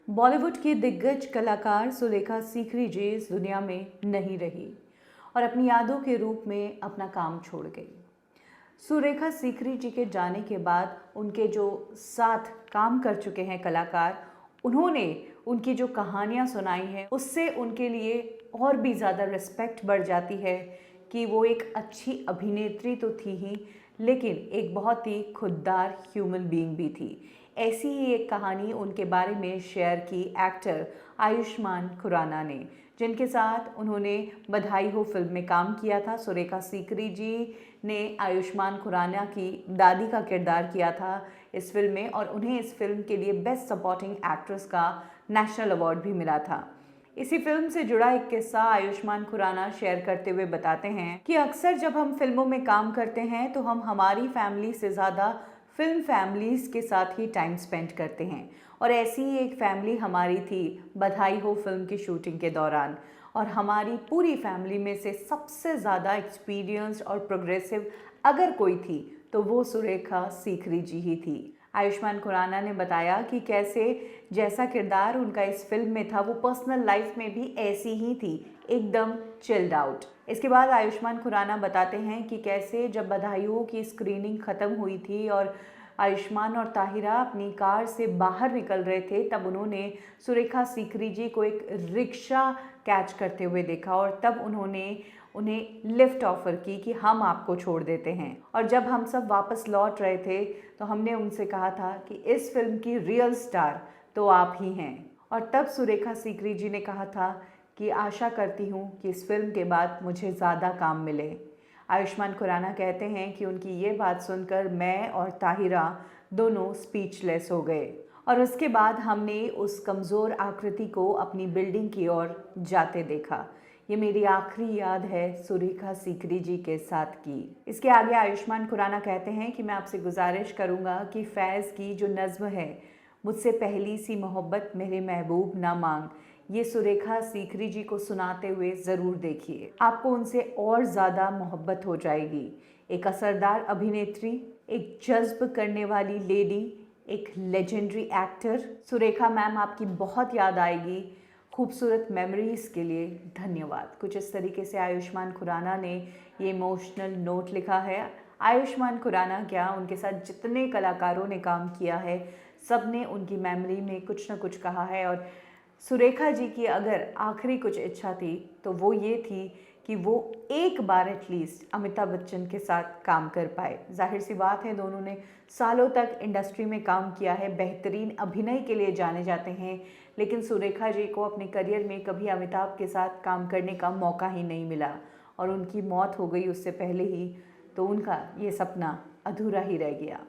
बॉलीवुड की दिग्गज कलाकार सुलेखा सीकरी जी इस दुनिया में नहीं रही और अपनी यादों के रूप में अपना काम छोड़ गई। सुरेखा सीकरी जी के जाने के बाद उनके जो साथ काम कर चुके हैं कलाकार, उन्होंने उनकी जो कहानियाँ सुनाई हैं उससे उनके लिए और भी ज़्यादा रिस्पेक्ट बढ़ जाती है कि वो एक अच्छी अभिनेत्री तो थी ही, लेकिन एक बहुत ही खुददार ह्यूमन बीइंग भी थी। ऐसी ही एक कहानी उनके बारे में शेयर की एक्टर आयुष्मान खुराना ने, जिनके साथ उन्होंने बधाई हो फिल्म में काम किया था। सुरेखा सीकरी जी ने आयुष्मान खुराना की दादी का किरदार किया था इस फिल्म में और उन्हें इस फिल्म के लिए बेस्ट सपोर्टिंग एक्ट्रेस का नेशनल अवार्ड भी मिला था। इसी फिल्म से जुड़ा एक किस्सा आयुष्मान खुराना शेयर करते हुए बताते हैं कि अक्सर जब हम फिल्मों में काम करते हैं तो हम हमारी फैमिली से ज़्यादा फिल्म फैमिलीज़ के साथ ही टाइम स्पेंड करते हैं, और ऐसी ही एक फैमिली हमारी थी बधाई हो फिल्म की शूटिंग के दौरान। और हमारी पूरी फैमिली में से सबसे ज़्यादा एक्सपीरियंस्ड और प्रोग्रेसिव अगर कोई थी तो वो सुरेखा सीकरी जी ही थी। आयुष्मान खुराना ने बताया कि कैसे जैसा किरदार उनका इस फिल्म में था वो पर्सनल लाइफ में भी ऐसी ही थी, एकदम चिल्ड आउट। इसके बाद आयुष्मान खुराना बताते हैं कि कैसे जब बधाइयों की स्क्रीनिंग ख़त्म हुई थी और आयुष्मान और ताहिरा अपनी कार से बाहर निकल रहे थे, तब उन्होंने सुरेखा सीकरी जी को एक रिक्शा कैच करते हुए देखा और तब उन्होंने उन्हें लिफ्ट ऑफ़र की कि हम आपको छोड़ देते हैं। और जब हम सब वापस लौट रहे थे तो हमने उनसे कहा था कि इस फिल्म की रियल स्टार तो आप ही हैं। और तब सुरेखा सीकरी जी ने कहा था कि आशा करती हूँ कि इस फिल्म के बाद मुझे ज़्यादा काम मिले। आयुष्मान खुराना कहते हैं कि उनकी ये बात सुनकर मैं और ताहिरा दोनों स्पीचलेस हो गए और उसके बाद हमने उस कमज़ोर आकृति को अपनी बिल्डिंग की ओर जाते देखा। ये मेरी आखिरी याद है सुरेखा सीकरी जी के साथ की। इसके आगे आयुष्मान खुराना कहते हैं कि मैं आपसे गुजारिश करूँगा कि फैज़ की जो नज़्म है, मुझसे पहली सी मोहब्बत मेरे महबूब ना मांग, ये सुरेखा सीकरी जी को सुनाते हुए ज़रूर देखिए। आपको उनसे और ज़्यादा मोहब्बत हो जाएगी। एक असरदार अभिनेत्री, एक जज्ब करने वाली लेडी, एक लेजेंडरी एक्टर। सुरेखा मैम आपकी बहुत याद आएगी। खूबसूरत मेमोरीज़ के लिए धन्यवाद। कुछ इस तरीके से आयुष्मान खुराना ने ये इमोशनल नोट लिखा है। आयुष्मान खुराना क्या, उनके साथ जितने कलाकारों ने काम किया है सब ने उनकी मेमोरी में कुछ ना कुछ कहा है। और सुरेखा जी की अगर आखिरी कुछ इच्छा थी तो वो ये थी कि वो एक बार एटलीस्ट अमिताभ बच्चन के साथ काम कर पाए। जाहिर सी बात है दोनों ने सालों तक इंडस्ट्री में काम किया है, बेहतरीन अभिनय के लिए जाने जाते हैं, लेकिन सुरेखा जी को अपने करियर में कभी अमिताभ के साथ काम करने का मौका ही नहीं मिला और उनकी मौत हो गई उससे पहले ही, तो उनका ये सपना अधूरा ही रह गया।